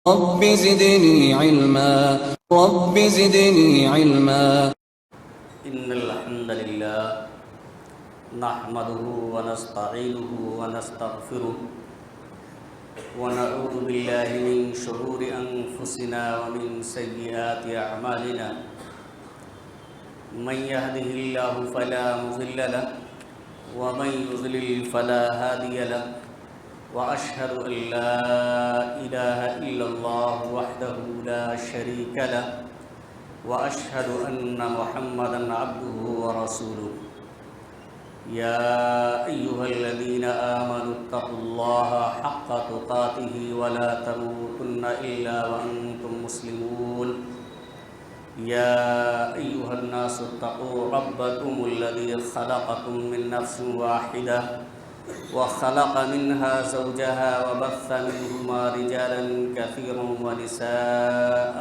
رب زدني علما رب زدني علما. إن الحمد لله نحمده ونستعينه ونستغفره ونعوذ بالله من شرور أنفسنا ومن سيئات أعمالنا. من يهده الله فلا مضل له ومن يضلل فلا هادي له. وأشهد أن لا إله إلا الله وحده لا شريك له وأشهد أن محمدًا عبده ورسوله. يا أيها الذين آمنوا اتقوا الله حق تقاته ولا تموتن إلا وأنتم مسلمون. يا أيها الناس اتقوا ربكم الذي خلقكم من نفس واحدة وخلق منها زوجها وبث منهما رجالا كثيرا ونساء.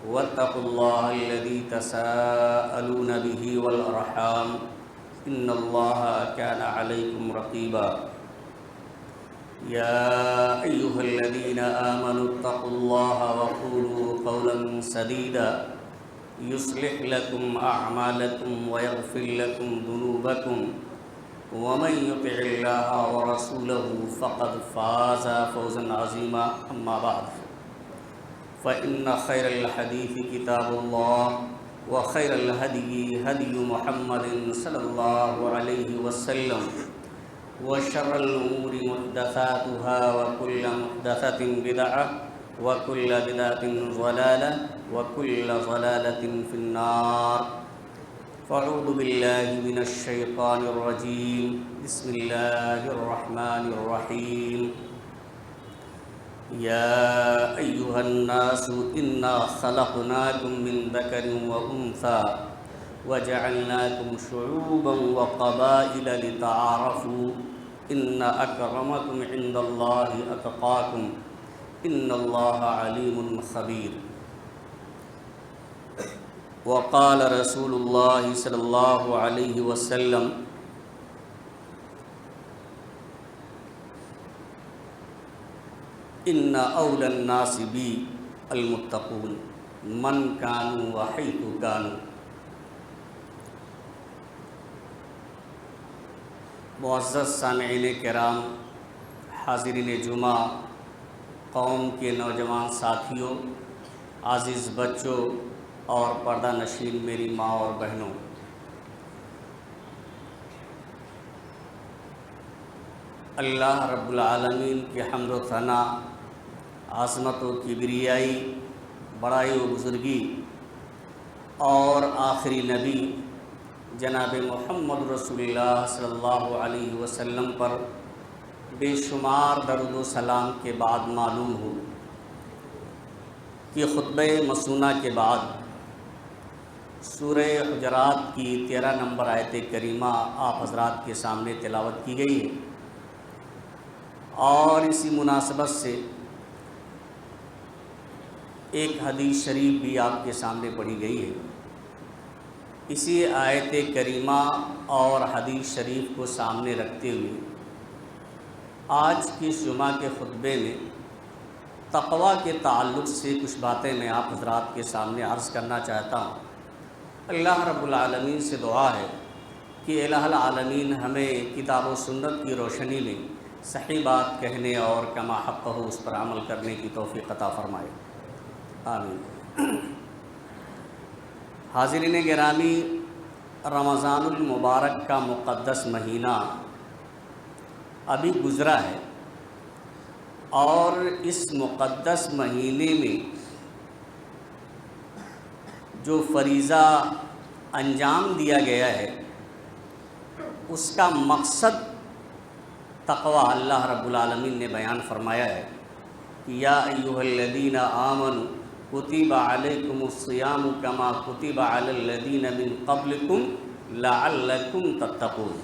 واتقوا الله الذي تساءلون به والأرحام إن الله كان عليكم رقيبا. يا أيها الذين آمنوا اتقوا الله وقولوا قولا سديدا يصلح لكم أعمالكم ويغفر لكم ذنوبكم ومن يطع الله ورسوله فقد فاز فوزا عظيما. أما بعد فإن خير الحديث كتاب الله وخير الهدي هدي محمد صلى الله عليه وسلم وشر الأمور محدثاتها وكل محدثة بدعة وكل بدعة ضلالة وكل ضلالة في النار. فأعوذ بالله من الشيطان الرجيم. بسم الله الرحمن الرحيم. يا أيها الناس إنا خلقناكم من ذكر وأنثى وجعلناكم شعوبا وقبائل لتعارفوا إن أكرمكم عند الله أتقاكم إن الله عليم خبير. وقال رسول الله صلى الله عليه وسلم إن أولى الناس بي المتقون من كانوا وحيث كانوا. معزز سامعین کرام، حاضرین جمعہ، قوم کے نوجوان ساتھیوں، عزیز بچوں اور پردہ نشین میری ماں اور بہنوں، اللہ رب العالمین کی حمد و ثنا، عظمت و کبریائی، بڑائی و بزرگی اور آخری نبی جناب محمد رسول اللہ صلی اللہ علیہ وسلم پر بے شمار درود و سلام کے بعد معلوم ہو کہ خطبہ مسنونہ کے بعد سورہ حجرات کی 13 نمبر آیت کریمہ آپ حضرات کے سامنے تلاوت کی گئی ہے، اور اسی مناسبت سے ایک حدیث شریف بھی آپ کے سامنے پڑھی گئی ہے۔ اسی آیت کریمہ اور حدیث شریف کو سامنے رکھتے ہوئے آج کی جمعہ کے خطبے میں تقویٰ کے تعلق سے کچھ باتیں میں آپ حضرات کے سامنے عرض کرنا چاہتا ہوں۔ اللہ رب العالمین سے دعا ہے کہ الہ العالمین ہمیں کتاب و سنت کی روشنی میں صحیح بات کہنے اور کما حق ہو اس پر عمل کرنے کی توفیق عطا فرمائے، آمین۔ حاضرین گرامی، رمضان المبارک کا مقدس مہینہ ابھی گزرا ہے، اور اس مقدس مہینے میں جو فریضہ انجام دیا گیا ہے اس کا مقصد تقویٰ اللہ رب العالمین نے بیان فرمایا ہے کہ یا ایھا الذین آمنوا کتب علیکم الصیام کما کتب علی الذین من قبلکم لعلکم تتقون،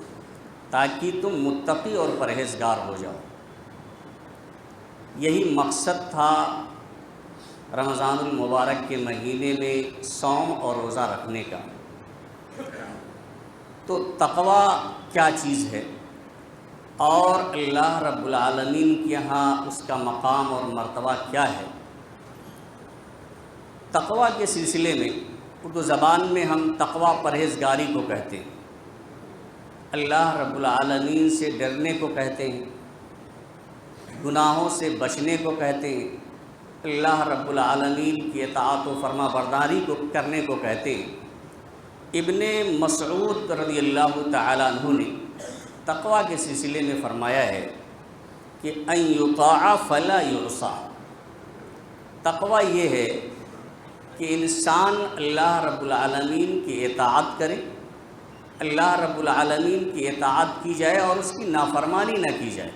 تاکہ تم متقی اور پرہیزگار ہو جاؤ۔ یہی مقصد تھا رمضان المبارک کے مہینے میں صوم اور روزہ رکھنے کا۔ تو تقویٰ کیا چیز ہے اور اللہ رب العالمین کے یہاں اس کا مقام اور مرتبہ کیا ہے، تقویٰ کے سلسلے میں اردو زبان میں ہم تقویٰ پرہیزگاری کو کہتے ہیں، اللہ رب العالمین سے ڈرنے کو کہتے ہیں، گناہوں سے بچنے کو کہتے ہیں، اللہ رب العالمین کی اطاعت و فرما برداری کو کرنے کو کہتے ہیں۔ ابن مسعود رضی اللہ تعالیٰ عنہ نے تقویٰ کے سلسلے میں فرمایا ہے کہ ان یطاع فلا یعصی، تقویٰ یہ ہے کہ انسان اللہ رب العالمین کی اطاعت کرے، اللہ رب العالمین کی اطاعت کی جائے اور اس کی نافرمانی نہ کی جائے۔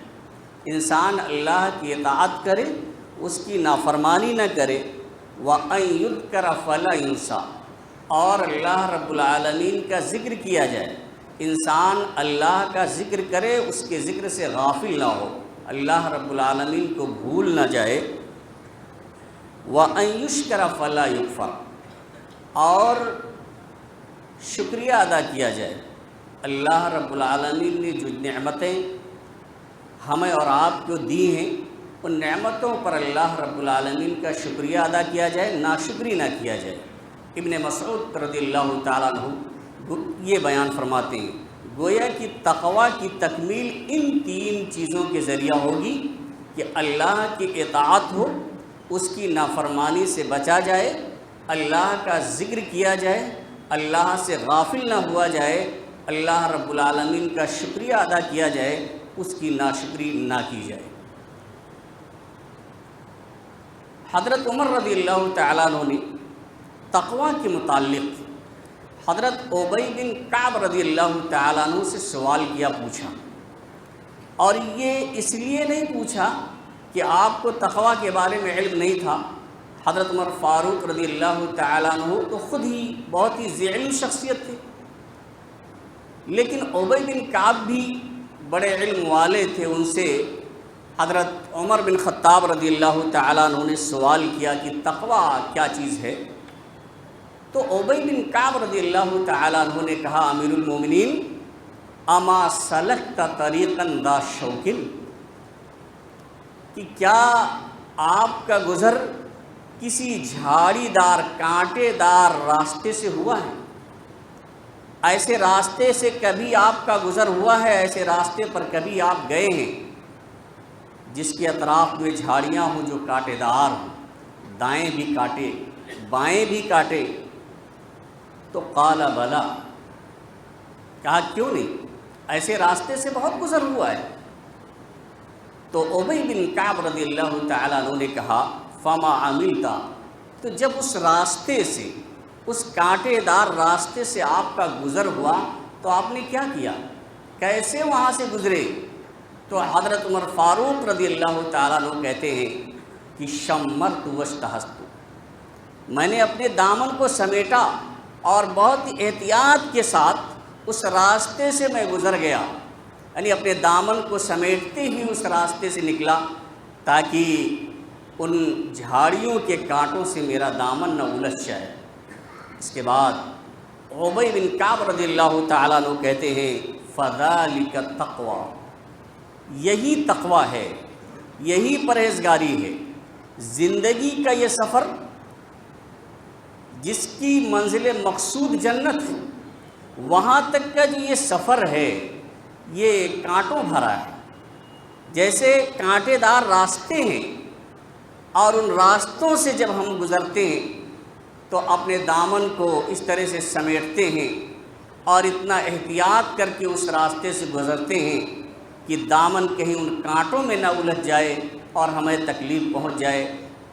انسان اللہ کی اطاعت کرے، اس کی نافرمانی نہ کرے، وَأَن يُذْكَرَ فَلَا يُنسَى، اور اللہ رب العالمین کا ذکر کیا جائے، انسان اللہ کا ذکر کرے، اس کے ذکر سے غافل نہ ہو، اللہ رب العالمین کو بھول نہ جائے، وَأَن يُشْكَرَ فَلَا يُكْفَرْ، اور شکریہ ادا کیا جائے۔ اللہ رب العالمین نے جو نعمتیں ہمیں اور آپ کو دی ہیں، ان نعمتوں پر اللہ رب العالمین کا شکریہ ادا کیا جائے، ناشکری نہ کیا جائے۔ ابن مسعود رضی اللہ تعالیٰ عنہ یہ بیان فرماتے ہیں، گویا کہ تقویٰ کی تکمیل ان تین چیزوں کے ذریعہ ہوگی کہ اللہ کی اطاعت ہو، اس کی نافرمانی سے بچا جائے، اللہ کا ذکر کیا جائے، اللہ سے غافل نہ ہوا جائے، اللہ رب العالمین کا شکریہ ادا کیا جائے، اس کی ناشکری نہ کی جائے۔ حضرت عمر رضی اللہ تعالیٰ عنہ نے تقویٰ کے متعلق حضرت ابی بن کعب رضی اللہ تعالیٰ عنہ سے سوال کیا، پوچھا، اور یہ اس لیے نہیں پوچھا کہ آپ کو تقویٰ کے بارے میں علم نہیں تھا۔ حضرت عمر فاروق رضی اللہ تعالیٰ عنہ تو خود ہی بہت ہی ذی علم شخصیت تھے، لیکن ابی بن کعب بھی بڑے علم والے تھے، ان سے حضرت عمر بن خطاب رضی اللہ تعالیٰ عنہ نے سوال کیا کہ تقویٰ کیا چیز ہے؟ تو ابی بن کعب رضی اللہ تعالیٰ عنہ نے کہا، امیر المومنین، اما سلکت طریقا ذا شوک، کہ کیا آپ کا گزر کسی جھاڑی دار کانٹے دار راستے سے ہوا ہے؟ ایسے راستے سے کبھی آپ کا گزر ہوا ہے؟ ایسے راستے پر کبھی آپ گئے ہیں جس کے اطراف میں جھاڑیاں ہوں جو کانٹے دار ہوں، دائیں بھی کاٹے بائیں بھی کاٹے؟ تو قال بلا، کہا کیوں نہیں، ایسے راستے سے بہت گزر ہوا ہے۔ تو ابی بن کعب رضی اللہ تعالیٰ عنہ نے کہا، فما عملت، تو جب اس راستے سے، اس کانٹے دار راستے سے آپ کا گزر ہوا تو آپ نے کیا کیا، کیسے وہاں سے گزرے؟ تو حضرت عمر فاروق رضی اللہ تعالیٰ عنہ کہتے ہیں کہ شمرت واستحست، میں نے اپنے دامن کو سمیٹا اور بہت احتیاط کے ساتھ اس راستے سے میں گزر گیا، یعنی اپنے دامن کو سمیٹتے ہی اس راستے سے نکلا تاکہ ان جھاڑیوں کے کانٹوں سے میرا دامن نہ الجھ جائے۔ اس کے بعد ابی بن کعب رضی اللہ تعالیٰ عنہ کہتے ہیں، فذالک التقویٰ، یہی تقویٰ ہے، یہی پرہیزگاری ہے۔ زندگی کا یہ سفر جس کی منزل مقصود جنت ہے، وہاں تک کا جو یہ سفر ہے یہ کانٹوں بھرا ہے۔ جیسے کانٹے دار راستے ہیں اور ان راستوں سے جب ہم گزرتے ہیں تو اپنے دامن کو اس طرح سے سمیٹتے ہیں اور اتنا احتیاط کر کے اس راستے سے گزرتے ہیں کہ دامن کہیں ان کانٹوں میں نہ الجھ جائے اور ہمیں تکلیف پہنچ جائے۔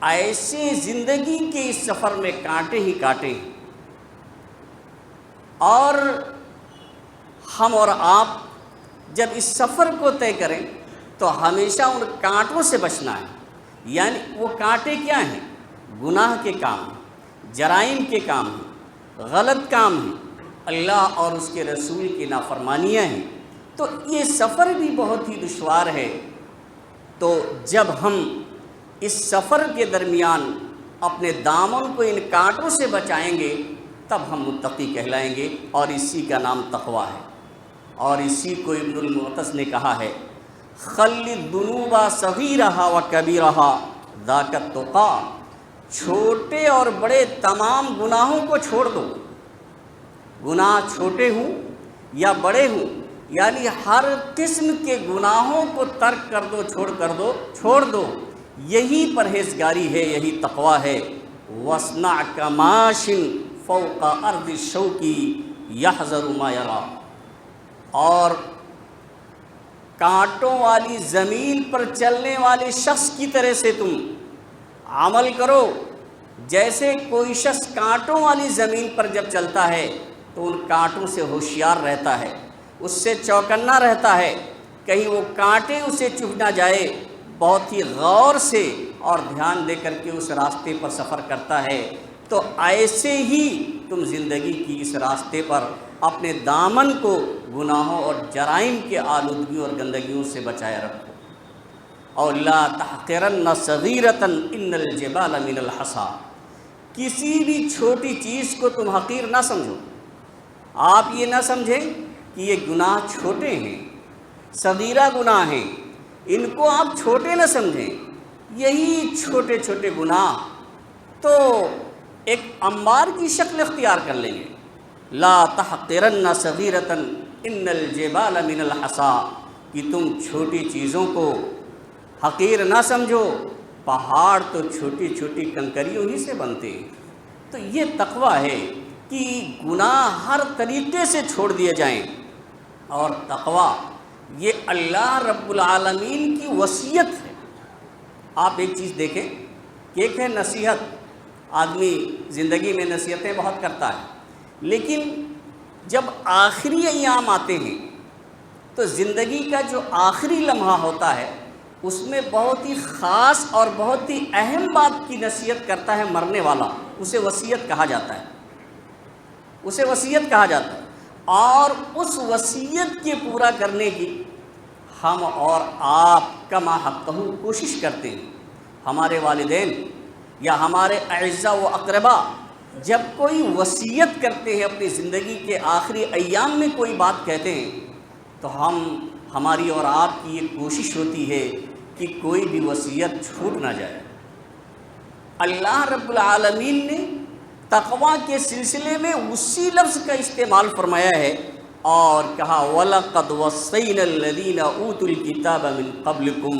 ایسے زندگی کے اس سفر میں کانٹے ہی کانٹے ہیں، اور ہم اور آپ جب اس سفر کو طے کریں تو ہمیشہ ان کانٹوں سے بچنا ہے۔ یعنی وہ کانٹے کیا ہیں؟ گناہ کے کام ہیں، جرائم کے کام ہیں، غلط کام ہیں، اللہ اور اس کے رسول کی نافرمانیاں ہیں۔ تو یہ سفر بھی بہت ہی دشوار ہے۔ تو جب ہم اس سفر کے درمیان اپنے دامن کو ان کانٹوں سے بچائیں گے تب ہم متقی کہلائیں گے، اور اسی کا نام تقویٰ ہے۔ اور اسی کو ابن المعتز نے کہا ہے، خل الذنوب صغیرہا و کبیرہا ذاک التقیٰ، چھوٹے اور بڑے تمام گناہوں کو چھوڑ دو، گناہ چھوٹے ہوں یا بڑے ہوں، یعنی ہر قسم کے گناہوں کو ترک کر دو، چھوڑ دو، یہی پرہیزگاری ہے، یہی تقویٰ ہے۔ وَاصْنَعْ كَمَاشٍ فَوْقَ أَرْضِ الشَّوْكِ يَحْذَرُ مَا يَرَىٰ، اور کانٹوں والی زمین پر چلنے والے شخص کی طرح سے تم عمل کرو، جیسے کوئی شخص کانٹوں والی زمین پر جب چلتا ہے تو ان کانٹوں سے ہوشیار رہتا ہے، اس سے چوکنا رہتا ہے، کہیں وہ کانٹے اسے چبھ نہ جائے، بہت ہی غور سے اور دھیان دے کر کے اس راستے پر سفر کرتا ہے۔ تو ایسے ہی تم زندگی کی اس راستے پر اپنے دامن کو گناہوں اور جرائم کے آلودگیوں اور گندگیوں سے بچائے رکھو۔ اور لا تحقرن صغیرۃ ان الجبال من الحصى، کسی بھی چھوٹی چیز کو تم حقیر نہ سمجھو۔ آپ یہ نہ سمجھیں کہ یہ گناہ چھوٹے ہیں، صغیرہ گناہ ہیں، ان کو آپ چھوٹے نہ سمجھیں، یہی چھوٹے چھوٹے گناہ تو ایک انبار کی شکل اختیار کر لیں گے۔ لا تحقرن صغیرۃ ان الجبال من الحصى، کہ تم چھوٹی چیزوں کو حقیر نہ سمجھو، پہاڑ تو چھوٹی چھوٹی کنکریوں ہی سے بنتے ہیں۔ تو یہ تقویٰ ہے کہ گناہ ہر طریقے سے چھوڑ دیے جائیں، اور تقویٰ یہ اللہ رب العالمین کی وصیت ہے۔ آپ ایک چیز دیکھیں کہ ایک ہے نصیحت، آدمی زندگی میں نصیحتیں بہت کرتا ہے، لیکن جب آخری ایام آتے ہیں تو زندگی کا جو آخری لمحہ ہوتا ہے اس میں بہت ہی خاص اور بہت ہی اہم بات کی نصیحت کرتا ہے مرنے والا، اسے وصیت کہا جاتا ہے، اسے وصیت کہا جاتا ہے۔ اور اس وصیت کے پورا کرنے کی ہم اور آپ کما حقہ کوشش کرتے ہیں۔ ہمارے والدین یا ہمارے اعزاء و اقربا جب کوئی وصیت کرتے ہیں، اپنی زندگی کے آخری ایام میں کوئی بات کہتے ہیں، تو ہماری اور آپ کی یہ کوشش ہوتی ہے کہ کوئی بھی وصیت چھوٹ نہ جائے۔ اللہ رب العالمین نے تقویٰ کے سلسلے میں اسی لفظ کا استعمال فرمایا ہے اور کہا وَلَقَدْ وَصَّيْنَا الَّذِينَ أُوتُوا الْكِتَابَ مِنْ قَبْلِكُمْ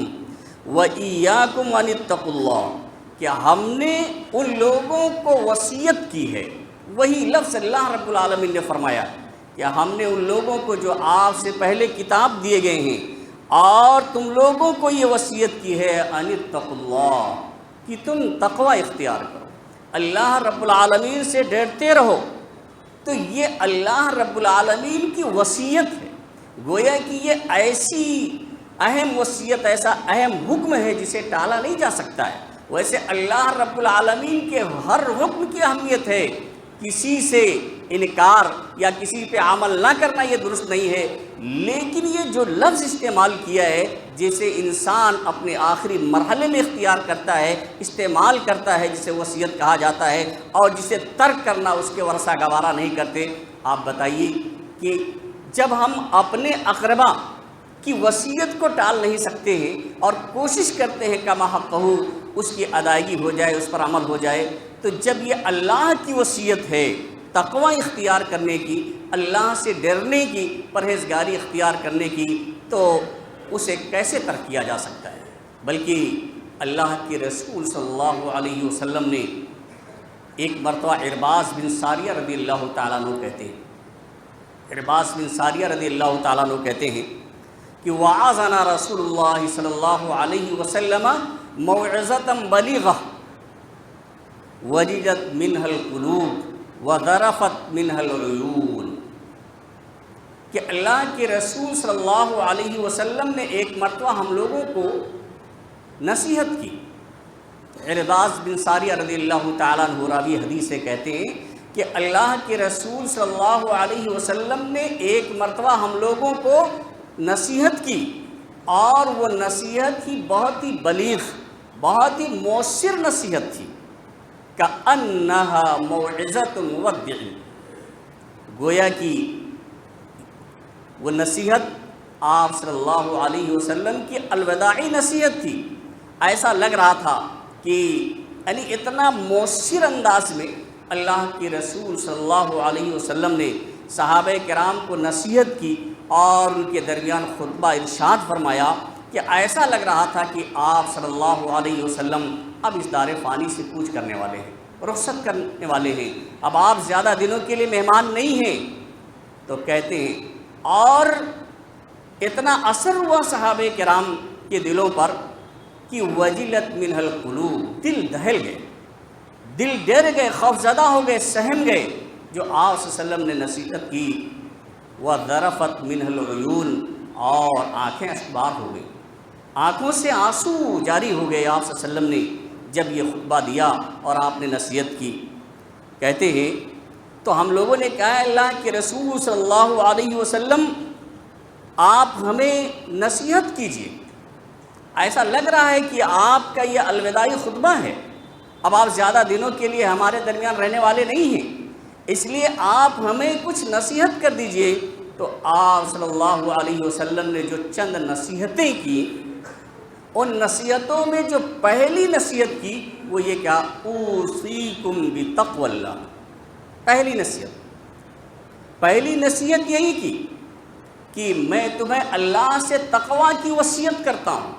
وَإِيَّاكُمْ أَنِ اتَّقُوا اللَّهَ، کہ ہم نے ان لوگوں کو وصیت کی ہے، وہی لفظ اللہ رب العالمین نے فرمایا کہ ہم نے ان لوگوں کو جو آپ سے پہلے کتاب دیے گئے ہیں اور تم لوگوں کو یہ وصیت کی ہے ان اتقوا اللہ، کہ تم تقوی اختیار کرو، اللہ رب العالمین سے ڈرتے رہو۔ تو یہ اللہ رب العالمین کی وصیت ہے، گویا کہ یہ ایسی اہم وصیت، ایسا اہم حکم ہے جسے ٹالا نہیں جا سکتا ہے۔ ویسے اللہ رب العالمین کے ہر حکم کی اہمیت ہے، کسی سے انکار یا کسی پہ عمل نہ کرنا یہ درست نہیں ہے، لیکن یہ جو لفظ استعمال کیا ہے جسے انسان اپنے آخری مرحلے میں اختیار کرتا ہے، استعمال کرتا ہے، جسے وصیت کہا جاتا ہے، اور جسے ترک کرنا اس کے ورثہ گوارا نہیں کرتے۔ آپ بتائیے کہ جب ہم اپنے اقربا کی وصیت کو ٹال نہیں سکتے ہیں اور کوشش کرتے ہیں کما حقہ اس کی ادائیگی ہو جائے، اس پر عمل ہو جائے، تو جب یہ اللہ کی وصیت ہے تقوی اختیار کرنے کی، اللہ سے ڈرنے کی، پرہیزگاری اختیار کرنے کی، تو اسے کیسے ترک کیا جا سکتا ہے؟ بلکہ اللہ کے رسول صلی اللہ علیہ وسلم نے ایک مرتبہ عرباض بن ساریہ رضی اللہ تعالیٰ عنہ کہتے ہیں، عرباض بن ساریہ رضی اللہ تعالیٰ عنہ کہتے ہیں کہ وعظنا رسول اللہ صلی اللہ علیہ وسلم موعظۃ بلیغہ وجلت منها القلوب وذرفت منها العیون، کہ اللہ کے رسول صلی اللہ علیہ وسلم نے ایک مرتبہ ہم لوگوں کو نصیحت کی۔ عرباض بن ساریہ رضی اللہ تعالیٰ عنہ راوی حدیث سے کہتے ہیں کہ اللہ کے رسول صلی اللہ علیہ وسلم نے ایک مرتبہ ہم لوگوں کو نصیحت کی، اور وہ نصیحت ہی بہت ہی بلیغ، بہت ہی مؤثر نصیحت تھی، کأنها موعظۃ مودع، گویا کہ وہ نصیحت آپ صلی اللہ علیہ وسلم کی الوداعی نصیحت تھی۔ ایسا لگ رہا تھا کہ یعنی اتنا مؤثر انداز میں اللہ کے رسول صلی اللہ علیہ وسلم نے صحابہ کرام کو نصیحت کی اور ان کے درمیان خطبہ ارشاد فرمایا کہ ایسا لگ رہا تھا کہ آپ صلی اللہ علیہ وسلم اب اس دار فانی سے کوچ کرنے والے ہیں، رخصت کرنے والے ہیں، اب آپ زیادہ دنوں کے لیے مہمان نہیں ہیں۔ تو کہتے ہیں اور اتنا اثر ہوا صحابہ کرام کے دلوں پر کہ وجلت منہ القلوب، دل دہل گئے، دل ڈر گئے، خوف زدہ ہو گئے، سہم گئے جو آپ صلی اللہ علیہ وسلم نے نصیحت کی۔ وذرفت منہ العیون، اور آنکھیں اشکبار ہو گئی، آنکھوں سے آنسو جاری ہو گئے آپ صلی اللہ علیہ وسلم نے جب یہ خطبہ دیا اور آپ نے نصیحت کی۔ کہتے ہیں تو ہم لوگوں نے کہا اللہ کے رسول صلی اللہ علیہ وسلم آپ ہمیں نصیحت کیجیے، ایسا لگ رہا ہے کہ آپ کا یہ الوداعی خطبہ ہے، اب آپ زیادہ دنوں کے لیے ہمارے درمیان رہنے والے نہیں ہیں، اس لیے آپ ہمیں کچھ نصیحت کر دیجئے۔ تو آپ صلی اللہ علیہ وسلم نے جو چند نصیحتیں کی، ان نصیحتوں میں جو پہلی نصیحت کی وہ یہ کیا، اوصیکم بتقوی اللہ۔ پہلی نصیحت یہی کی کہ میں تمہیں اللہ سے تقوی کی وصیت کرتا ہوں،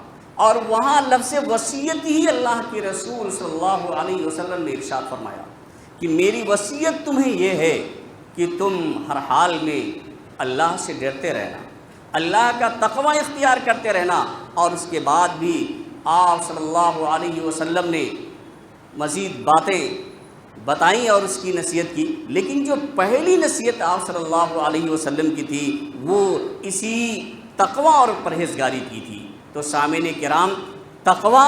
اور وہاں لفظ وصیت ہی اللہ کے رسول صلی اللہ علیہ وسلم نے ارشاد فرمایا کہ میری وصیت تمہیں یہ ہے کہ تم ہر حال میں اللہ سے ڈرتے رہنا، اللہ کا تقوی اختیار کرتے رہنا۔ اور اس کے بعد بھی آپ صلی اللہ علیہ وسلم نے مزید باتیں بتائیں اور اس کی نصیحت کی، لیکن جو پہلی نصیحت آپ صلی اللہ علیہ وسلم کی تھی وہ اسی تقوی اور پرہیزگاری کی تھی۔ تو سامعین کرام، تقوی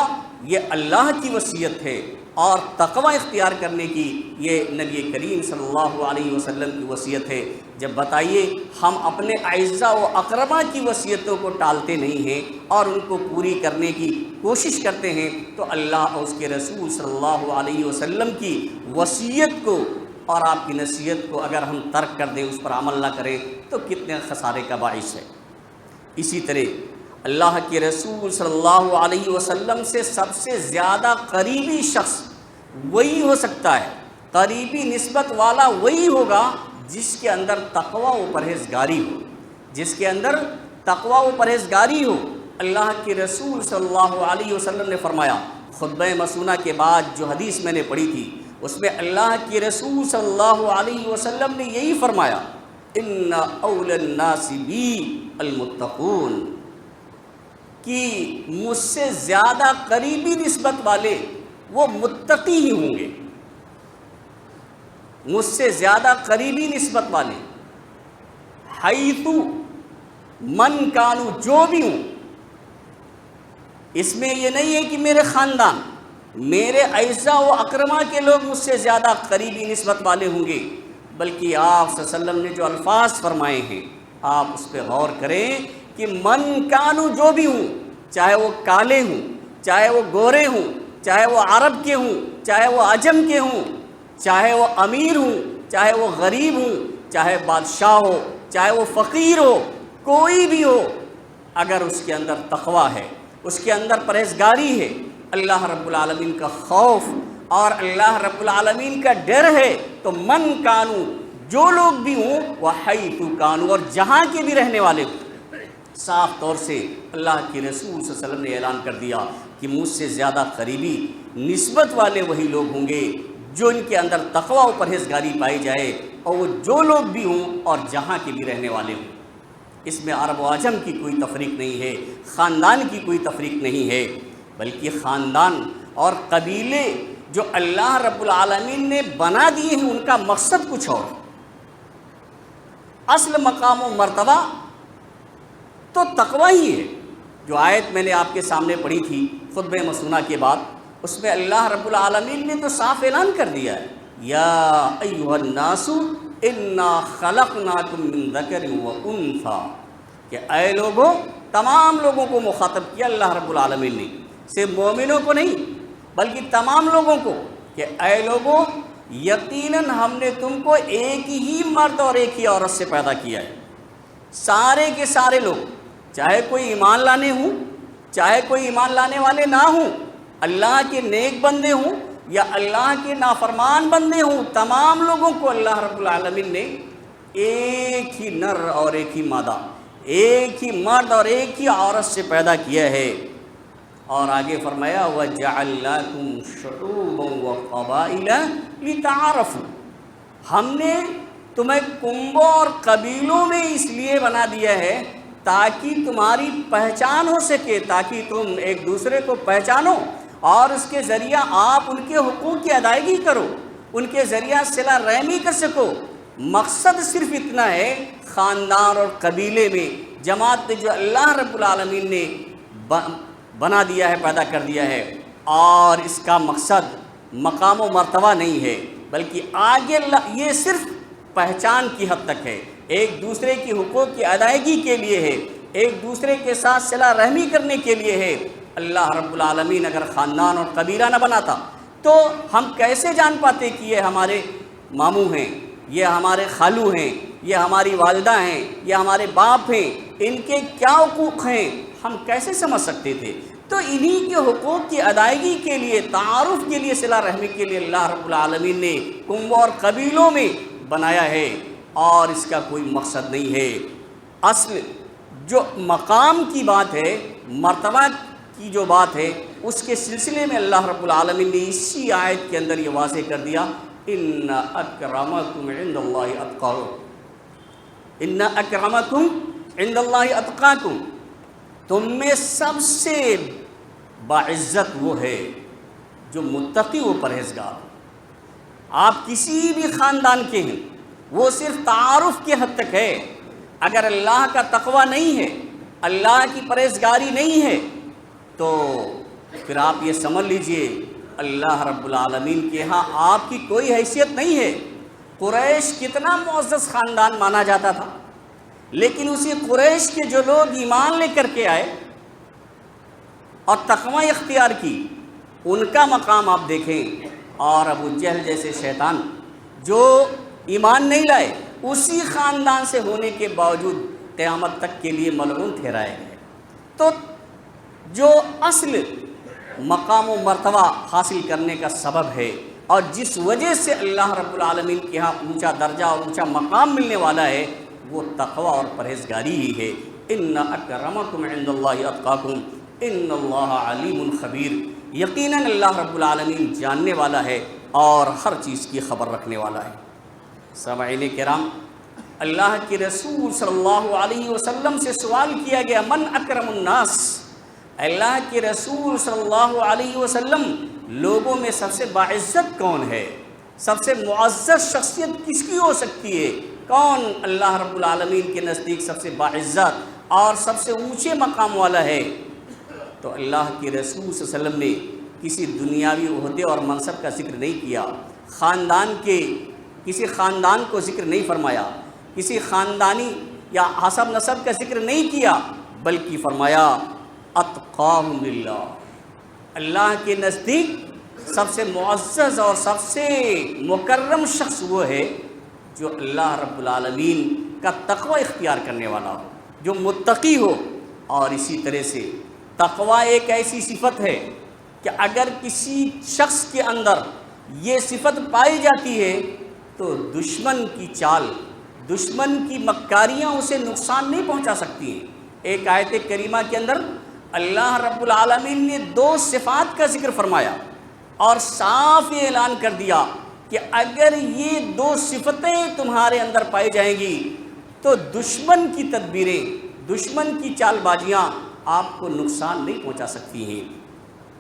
یہ اللہ کی وصیت ہے، اور تقوی اختیار کرنے کی یہ نبی کریم صلی اللہ علیہ وسلم کی وصیت ہے۔ جب بتائیے ہم اپنے اعزاء و اقرباء کی وصیتوں کو ٹالتے نہیں ہیں اور ان کو پوری کرنے کی کوشش کرتے ہیں، تو اللہ اور اس کے رسول صلی اللہ علیہ وسلم کی وصیت کو اور آپ کی نصیحت کو اگر ہم ترک کر دیں، اس پر عمل نہ کریں، تو کتنے خسارے کا باعث ہے۔ اسی طرح اللہ کے رسول صلی اللہ علیہ وسلم سے سب سے زیادہ قریبی شخص وہی ہو سکتا ہے، قریبی نسبت والا وہی ہوگا جس کے اندر تقوی و پرہیزگاری ہو، جس کے اندر تقوی و پرہیزگاری ہو۔ اللہ کے رسول صلی اللہ علیہ وسلم نے فرمایا، خطبہ مسونہ کے بعد جو حدیث میں نے پڑھی تھی اس میں اللہ کے رسول صلی اللہ علیہ وسلم نے یہی فرمایا، ان اول الناس بی المتقون، کہ مجھ سے زیادہ قریبی نسبت والے وہ متقی ہی ہوں گے، مجھ سے زیادہ قریبی نسبت والے، حیث من کانو، جو بھی ہوں۔ اس میں یہ نہیں ہے کہ میرے خاندان، میرے اعزاء و اکرما کے لوگ مجھ سے زیادہ قریبی نسبت والے ہوں گے، بلکہ آپ صلی اللہ علیہ وسلم نے جو الفاظ فرمائے ہیں آپ اس پہ غور کریں کہ من کانو، جو بھی ہوں، چاہے وہ کالے ہوں، چاہے وہ گورے ہوں، چاہے وہ عرب کے ہوں، چاہے وہ عجم کے ہوں، چاہے وہ امیر ہوں، چاہے وہ غریب ہوں، چاہے بادشاہ ہو، چاہے وہ فقیر ہو، کوئی بھی ہو، اگر اس کے اندر تقوی ہے، اس کے اندر پرہیزگاری ہے، اللہ رب العالمین کا خوف اور اللہ رب العالمین کا ڈر ہے، تو من کانو، جو لوگ بھی ہوں، وہ حیث کانو، اور جہاں کے بھی رہنے والے ہوں۔ صاف طور سے اللہ کے رسول صلی اللہ علیہ وسلم نے اعلان کر دیا کہ مجھ سے زیادہ قریبی نسبت والے وہی لوگ ہوں گے جو ان کے اندر تقوی و پرہیزگاری پائی جائے، اور وہ جو لوگ بھی ہوں اور جہاں کے بھی رہنے والے ہوں۔ اس میں عرب و عجم کی کوئی تفریق نہیں ہے، خاندان کی کوئی تفریق نہیں ہے، بلکہ خاندان اور قبیلے جو اللہ رب العالمین نے بنا دیے ہیں ان کا مقصد کچھ اور، اصل مقام و مرتبہ تو تقوی ہی ہے۔ جو آیت میں نے آپ کے سامنے پڑھی تھی خطبہ مسونہ کے بعد، اس میں اللہ رب العالمین نے تو صاف اعلان کر دیا ہے، یا ایھا الناس انا خلقناکم من ذکر و انثی، کہ اے لوگوں، تمام لوگوں کو مخاطب کیا اللہ رب العالمین نے، صرف مومنوں کو نہیں بلکہ تمام لوگوں کو، کہ اے لوگوں، یقیناً ہم نے تم کو ایک ہی مرد اور ایک ہی عورت سے پیدا کیا ہے۔ سارے کے سارے لوگ، چاہے کوئی ایمان لانے ہوں، چاہے کوئی ایمان لانے والے نہ ہوں، اللہ کے نیک بندے ہوں، یا اللہ کے نافرمان بندے ہوں، تمام لوگوں کو اللہ رب العالمین نے ایک ہی نر اور ایک ہی مادہ، ایک ہی مرد اور ایک ہی عورت سے پیدا کیا ہے۔ اور آگے فرمایا وَجَعَلْنَاكُمْ شُعُوبًا وَقَبَائِلَ لِتَعَارَفُوا، ہم نے تمہیں کنبوں اور قبیلوں میں اس لیے بنا دیا ہے تاکہ تمہاری پہچان ہو سکے، تاکہ تم ایک دوسرے کو پہچانو اور اس کے ذریعہ آپ ان کے حقوق کی ادائیگی کرو، ان کے ذریعہ صلہ رحمی کر سکو۔ مقصد صرف اتنا ہے، خاندان اور قبیلے میں جماعت جو اللہ رب العالمین نے بنا دیا ہے، پیدا کر دیا ہے، اور اس کا مقصد مقام و مرتبہ نہیں ہے، بلکہ آگے یہ صرف پہچان کی حد تک ہے، ایک دوسرے کی حقوق کی ادائیگی کے لیے ہے، ایک دوسرے کے ساتھ صلہ رحمی کرنے کے لیے ہے۔ اللہ رب العالمین اگر خاندان اور قبیلہ نہ بناتا تو ہم کیسے جان پاتے کہ یہ ہمارے ماموں ہیں، یہ ہمارے خالو ہیں، یہ ہماری والدہ ہیں، یہ ہمارے باپ ہیں، ان کے کیا حقوق ہیں، ہم کیسے سمجھ سکتے تھے؟ تو انہی کے حقوق کی ادائیگی کے لیے، تعارف کے لیے، صلہ رحمی کے لیے اللہ رب العالمین نے کنبوں اور قبیلوں میں بنایا ہے، اور اس کا کوئی مقصد نہیں ہے۔ اصل جو مقام کی بات ہے، مرتبہ کی جو بات ہے، اس کے سلسلے میں اللہ رب العالمین نے اسی آیت کے اندر یہ واضح کر دیا، ان اکرمکم عند اللہ اتقاکم، ان اکرمکم عند اللہ اتقاکم، تم میں سب سے باعزت وہ ہے جو متقی و پرہیزگار۔ آپ کسی بھی خاندان کے ہیں، وہ صرف تعارف کے حد تک ہے، اگر اللہ کا تقوی نہیں ہے، اللہ کی پرہیزگاری نہیں ہے، تو پھر آپ یہ سمجھ لیجئے اللہ رب العالمین کے ہاں آپ کی کوئی حیثیت نہیں ہے۔ قریش کتنا معزز خاندان مانا جاتا تھا، لیکن اسی قریش کے جو لوگ ایمان لے کر کے آئے اور تقوی اختیار کی، ان کا مقام آپ دیکھیں، اور ابو جہل جیسے شیطان جو ایمان نہیں لائے، اسی خاندان سے ہونے کے باوجود قیامت تک کے لیے ملعون ٹھہرائے گئے۔ تو جو اصل مقام و مرتبہ حاصل کرنے کا سبب ہے، اور جس وجہ سے اللہ رب العالمین کے ہاں اونچا درجہ اور اونچا مقام ملنے والا ہے، وہ تقوی اور پرہیزگاری ہی ہے۔ ان اکرمکم عند اللہ اتقاکم ان اللہ علیم خبیر، یقیناً اللہ رب العالمین جاننے والا ہے اور ہر چیز کی خبر رکھنے والا ہے۔ سامعین کرام، اللہ کے رسول صلی اللہ علیہ وسلم سے سوال کیا گیا، من اکرم الناس، اللہ کے رسول صلی اللہ علیہ وسلم، لوگوں میں سب سے باعزت کون ہے، سب سے معزز شخصیت کس کی ہو سکتی ہے، کون اللہ رب العالمین کے نزدیک سب سے باعزت اور سب سے اونچے مقام والا ہے؟ تو اللہ کے رسول صلی اللہ علیہ وسلم نے کسی دنیاوی عہدے اور منصب کا ذکر نہیں کیا، کسی خاندان کو ذکر نہیں فرمایا، کسی خاندانی یا حسب نسب کا ذکر نہیں کیا، بلکہ فرمایا اتقاہم للہ، اللہ کے نزدیک سب سے معزز اور سب سے مکرم شخص وہ ہے جو اللہ رب العالمین کا تقوی اختیار کرنے والا ہو، جو متقی ہو۔ اور اسی طرح سے تقوی ایک ایسی صفت ہے کہ اگر کسی شخص کے اندر یہ صفت پائی جاتی ہے تو دشمن کی چال، دشمن کی مکاریاں اسے نقصان نہیں پہنچا سکتی ہیں۔ ایک آیت کریمہ کے اندر اللہ رب العالمین نے 2 صفات کا ذکر فرمایا اور صاف یہ اعلان کر دیا کہ اگر یہ 2 صفتیں تمہارے اندر پائی جائیں گی تو دشمن کی تدبیریں، دشمن کی چال بازیاں آپ کو نقصان نہیں پہنچا سکتی ہیں۔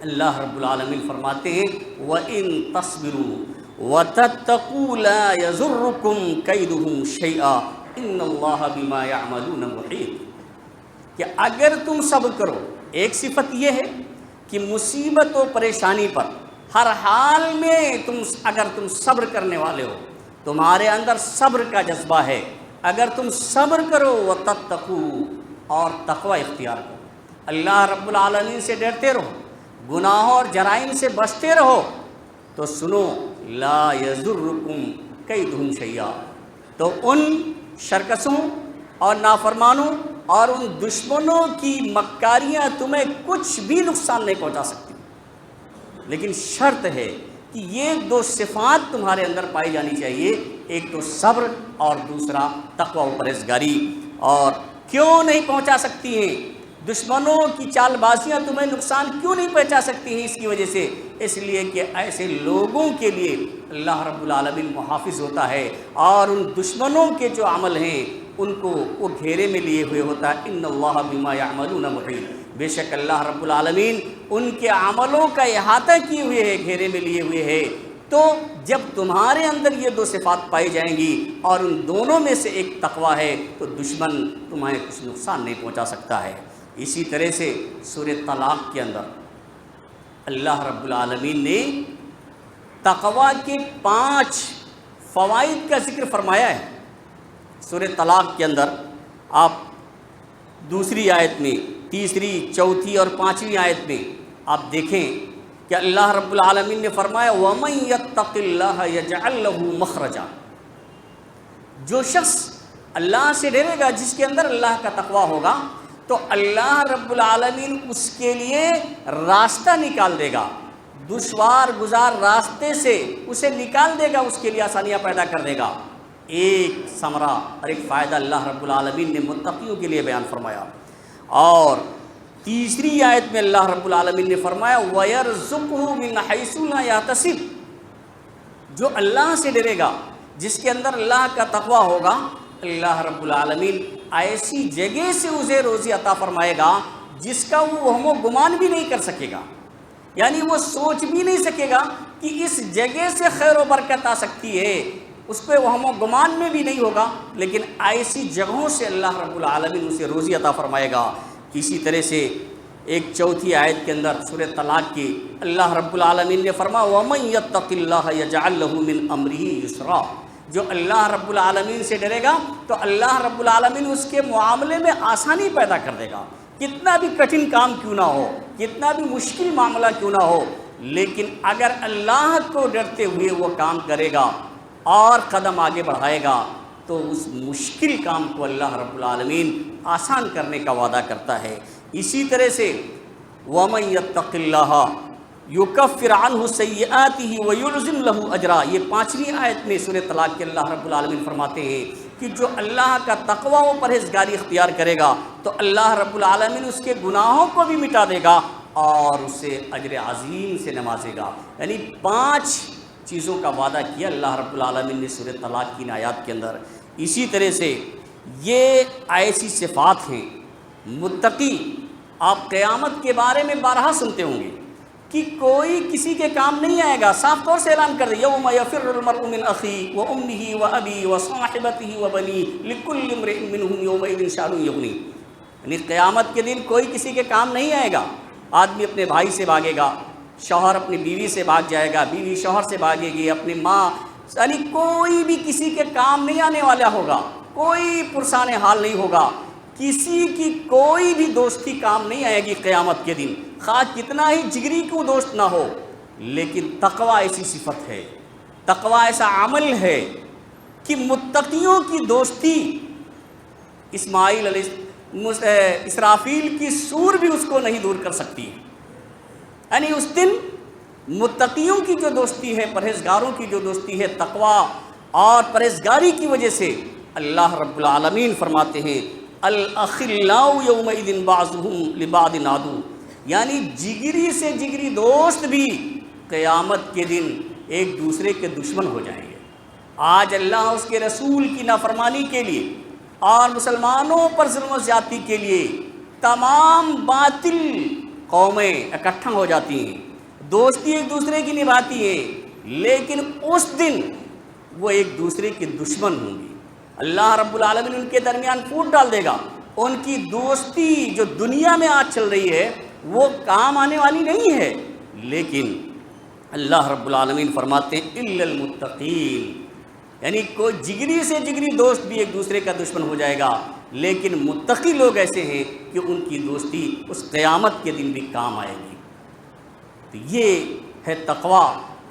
اللہ رب العالمین فرماتے ہیں وَإِن تَصْبِرُوا وَتَتَّقُوا لَا يَضُرُّكُمْ كَيْدُهُمْ شَيْئًا إِنَّ اللَّهَ بِمَا يَعْمَلُونَ مُحِيطٌ، کہ اگر تم صبر کرو، ایک صفت یہ ہے کہ مصیبت و پریشانی پر ہر حال میں اگر تم صبر کرنے والے ہو، تمہارے اندر صبر کا جذبہ ہے، اگر تم صبر کرو وَتَتَّقُوا، اور تقوی اختیار کرو، اللہ رب العالمین سے ڈرتے رہو، گناہوں اور جرائم سے بچتے رہو، تو سنو لا یضرکم کیدہم شیئا، تو ان شرکسوں اور نافرمانوں اور ان دشمنوں کی مکاریاں تمہیں کچھ بھی نقصان نہیں پہنچا سکتی، لیکن شرط ہے کہ یہ دو صفات تمہارے اندر پائی جانی چاہیے، ایک تو صبر اور دوسرا تقوی و پرہیزگاری۔ اور کیوں نہیں پہنچا سکتی ہیں دشمنوں کی چال بازیاں، تمہیں نقصان کیوں نہیں پہنچا سکتی ہیں؟ اس کی وجہ سے، اس لیے کہ ایسے لوگوں کے لیے اللہ رب العالمین محافظ ہوتا ہے، اور ان دشمنوں کے جو عمل ہیں ان کو وہ گھیرے میں لیے ہوئے ہوتا ہے۔ ان اللہ بما یعملون محیط، بے شک اللہ رب العالمین ان کے عملوں کا احاطہ کیے ہوئے ہے، گھیرے میں لیے ہوئے ہے۔ تو جب تمہارے اندر یہ دو صفات پائی جائیں گی اور ان دونوں میں سے ایک تقوی ہے، تو دشمن تمہیں کچھ نقصان نہیں پہنچا سکتا ہے۔ اسی طرح سے سورہ طلاق کے اندر اللہ رب العالمین نے تقوی کے 5 فوائد کا ذکر فرمایا ہے۔ سورہ طلاق کے اندر آپ دوسری آیت میں، تیسری، چوتھی اور 5ویں آیت میں آپ دیکھیں کہ اللہ رب العالمین نے فرمایا وَمَن يَتَّقِ اللَّهَ يَجْعَل لَّهُ مَخْرَجًا، جو شخص اللہ سے ڈرے گا، جس کے اندر اللہ کا تقوی ہوگا، تو اللہ رب العالمین اس کے لیے راستہ نکال دے گا، دشوار گزار راستے سے اسے نکال دے گا، اس کے لیے آسانیاں پیدا کر دے گا۔ ایک ثمرہ اور ایک فائدہ اللہ رب العالمین نے متقیوں کے لیے بیان فرمایا۔ اور تیسری آیت میں اللہ رب العالمین نے فرمایا وَيَرْزُقْهُ مِنْ حَيْثُ لَا يَحْتَسِبُ، جو اللہ سے ڈرے گا، جس کے اندر اللہ کا تقوی ہوگا، اللہ رب العالمین ایسی جگہ سے اسے روزی عطا فرمائے گا جس کا وہ وہم و گمان بھی نہیں کر سکے گا، یعنی وہ سوچ بھی نہیں سکے گا کہ اس جگہ سے خیر و برکت آ سکتی ہے، اس پہ وہم و گمان میں بھی نہیں ہوگا، لیکن ایسی جگہوں سے اللہ رب العالمین اسے روزی عطا فرمائے گا۔ اسی طرح سے ایک چوتھی آیت کے اندر سورہ طلاق کی اللہ رب العالمین نے فرمایا وَمَن يَتَّقِ اللَّهَ يَجْعَل لَّهُ مِنْ أَمْرِهِ يُسْرًا، جو اللہ رب العالمین سے ڈرے گا تو اللہ رب العالمین اس کے معاملے میں آسانی پیدا کر دے گا۔ کتنا بھی کٹھن کام کیوں نہ ہو، کتنا بھی مشکل معاملہ کیوں نہ ہو، لیکن اگر اللہ کو ڈرتے ہوئے وہ کام کرے گا اور قدم آگے بڑھائے گا تو اس مشکل کام کو اللہ رب العالمین آسان کرنے کا وعدہ کرتا ہے۔ اسی طرح سے وَمَن يَتَّقِ اللَّهَ یکفر عنہ سیئاتہ ویعظم لہ اجرا، یہ 5ویں آیت میں سورہ طلاق کے اللہ رب العالمین فرماتے ہیں کہ جو اللہ کا تقوی و پرہیزگاری اختیار کرے گا تو اللہ رب العالمین اس کے گناہوں کو بھی مٹا دے گا اور اسے اجر عظیم سے نوازے گا۔ یعنی 5 چیزوں کا وعدہ کیا اللہ رب العالمین نے سورہ طلاق کی آیات کے اندر۔ اسی طرح سے یہ ایسی صفات ہیں متقی، آپ قیامت کے بارے میں بارہا سنتے ہوں گے کہ کوئی کسی کے کام نہیں آئے گا، صاف طور سے اعلان کر دے یوم یفر المرء من اخیہ وامہ وابیہ وصاحبتہ وبنیہ لکل امرئ منہم یومئذ شأن یغنیہ، یعنی قیامت کے دن کوئی کسی کے کام نہیں آئے گا۔ آدمی اپنے بھائی سے بھاگے گا، شوہر اپنی بیوی سے بھاگ جائے گا، بیوی شوہر سے بھاگے گی، اپنی ماں، یعنی کوئی بھی کسی کے کام نہیں آنے والا ہوگا، کوئی پرسان حال نہیں ہوگا، کسی کی کوئی بھی دوستی کام نہیں آئے گی قیامت کے دن، خواہ کتنا ہی جگری کو دوست نہ ہو۔ لیکن تقوی ایسی صفت ہے، تقوی ایسا عمل ہے کہ متقیوں کی دوستی اسماعیل علیہ اسرافیل کی سور بھی اس کو نہیں دور کر سکتی ہے۔ یعنی اس دن متقیوں کی جو دوستی ہے، پرہیزگاروں کی جو دوستی ہے، تقوی اور پرہیزگاری کی وجہ سے اللہ رب العالمین فرماتے ہیں الاخلاء یومئذ بعضهم لبعض عدو، یعنی جگری سے جگری دوست بھی قیامت کے دن ایک دوسرے کے دشمن ہو جائیں گے۔ آج اللہ اس کے رسول کی نافرمانی کے لیے اور مسلمانوں پر ظلم و زیادتی کے لیے تمام باطل قومیں اکٹھا ہو جاتی ہیں، دوستی ایک دوسرے کی نبھاتی ہیں، لیکن اس دن وہ ایک دوسرے کے دشمن ہوں گی۔ اللہ رب العالمین ان کے درمیان پھوٹ ڈال دے گا، ان کی دوستی جو دنیا میں آج چل رہی ہے وہ کام آنے والی نہیں ہے۔ لیکن اللہ رب العالمین فرماتے ہیں الا المتقین، یعنی کوئی جگری سے جگری دوست بھی ایک دوسرے کا دشمن ہو جائے گا، لیکن متقی لوگ ایسے ہیں کہ ان کی دوستی اس قیامت کے دن بھی کام آئے گی۔ تو یہ ہے تقوی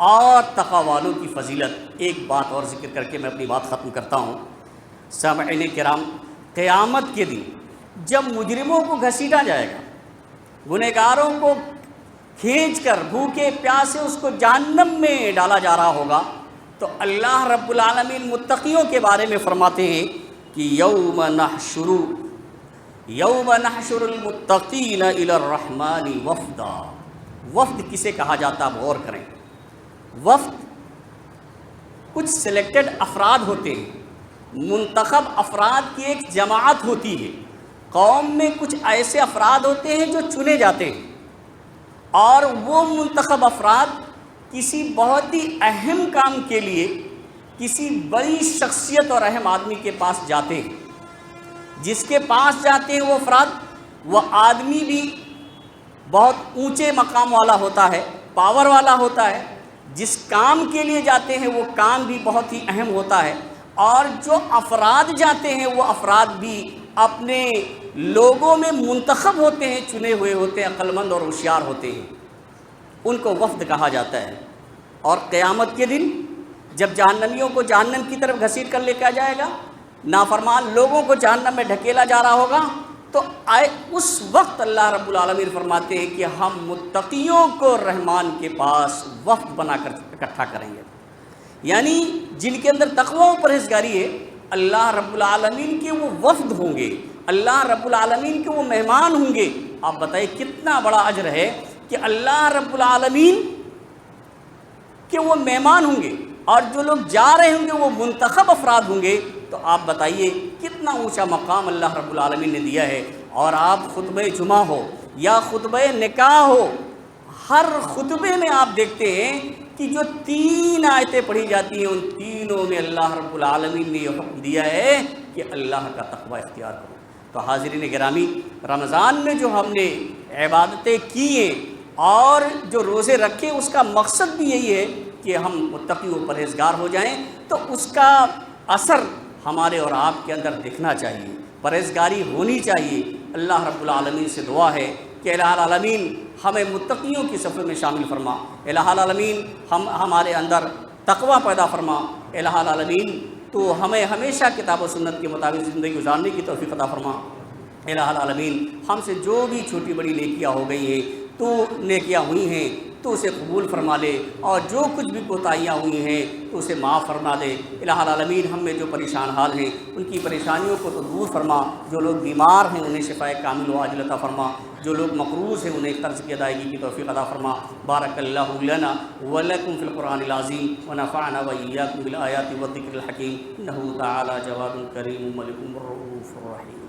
اور تقوی والوں کی فضیلت۔ ایک بات اور ذکر کر کے میں اپنی بات ختم کرتا ہوں۔ سامعین کرام، قیامت کے دن جب مجرموں کو گھسیٹا جائے گا، گنہگاروں کو کھینچ کر بھوکے پیاسے اس کو جہنم میں ڈالا جا رہا ہوگا، تو اللہ رب العالمین متقیوں کے بارے میں فرماتے ہیں کہ یوم نحشر المتقین الی الرحمن وفدا۔ وفد کسے کہا جاتا ہے غور کریں۔ وفد کچھ سلیکٹڈ افراد ہوتے ہیں، منتخب افراد کی ایک جماعت ہوتی ہے۔ قوم میں کچھ ایسے افراد ہوتے ہیں جو چنے جاتے ہیں، اور وہ منتخب افراد کسی بہت ہی اہم کام کے لیے کسی بڑی شخصیت اور اہم آدمی کے پاس جاتے ہیں۔ جس کے پاس جاتے ہیں وہ افراد، وہ آدمی بھی بہت اونچے مقام والا ہوتا ہے، پاور والا ہوتا ہے۔ جس کام کے لیے جاتے ہیں وہ کام بھی بہت ہی اہم ہوتا ہے، اور جو افراد جاتے ہیں وہ افراد بھی اپنے لوگوں میں منتخب ہوتے ہیں، چنے ہوئے ہوتے ہیں، عقل مند اور ہوشیار ہوتے ہیں۔ ان کو وفد کہا جاتا ہے۔ اور قیامت کے دن جب جہنمیوں کو جہنم کی طرف گھسیٹ کر لے کے جائے گا، نافرمان لوگوں کو جہنم میں ڈھکیلا جا رہا ہوگا، تو اس وقت اللہ رب العالمین فرماتے ہیں کہ ہم متقیوں کو رحمان کے پاس وفد بنا کر اکٹھا کریں گے۔ یعنی جن کے اندر تقوی و پرہیزگاری ہے، اللہ رب العالمین کے وہ وفد ہوں گے، اللہ رب العالمین کے وہ مہمان ہوں گے۔ آپ بتائیں کتنا بڑا اجر ہے کہ اللہ رب العالمین کے وہ مہمان ہوں گے، اور جو لوگ جا رہے ہوں گے وہ منتخب افراد ہوں گے۔ تو آپ بتائیے کتنا اونچا مقام اللہ رب العالمین نے دیا ہے۔ اور آپ خطبہ جمعہ ہو یا خطبہ نکاح ہو، ہر خطبے میں آپ دیکھتے ہیں کہ جو 3 آیتیں پڑھی جاتی ہیں، ان تینوں میں اللہ رب العالمین نے یہ حکم دیا ہے کہ اللہ کا تقوی اختیار کرو۔ تو حاضرین گرامی، رمضان میں جو ہم نے عبادتیں کی ہیں اور جو روزے رکھے، اس کا مقصد بھی یہی ہے کہ ہم متقی و پرہیزگار ہو جائیں، تو اس کا اثر ہمارے اور آپ کے اندر دکھنا چاہیے، پرہیزگاری ہونی چاہیے۔ اللہ رب العالمین سے دعا ہے کہ الہ العالمین ہمیں متقیوں کی صف میں شامل فرما، الہ العالمین ہمارے اندر تقوی پیدا فرما، الہ العالمین تو ہمیں ہمیشہ کتاب و سنت کے مطابق زندگی گزارنے کی توفیق عطا فرما۔ الہ العالمین ہم سے جو بھی چھوٹی بڑی نیکیاں ہو گئی ہیں، تو نیکیاں ہوئی ہیں تو اسے قبول فرما لے، اور جو کچھ بھی کوتاہیاں ہوئی ہیں تو اسے معاف فرما دے۔ الہ العالمین ہم میں جو پریشان حال ہیں ان کی پریشانیوں کو تو دور فرما، جو لوگ بیمار ہیں انہیں شفائے کامل و عاجل عطا فرما، جو لوگ مقروض ہیں انہیں قرض کی ادائیگی کی توفیق عطا فرما۔ بارک اللہ لنا ولکم فی القرآن العظیم ونفعنا وإیاکم بالآیات والذکر الحکیم، انہ تعالی جواد کریم ملک الرؤوف الرحیم۔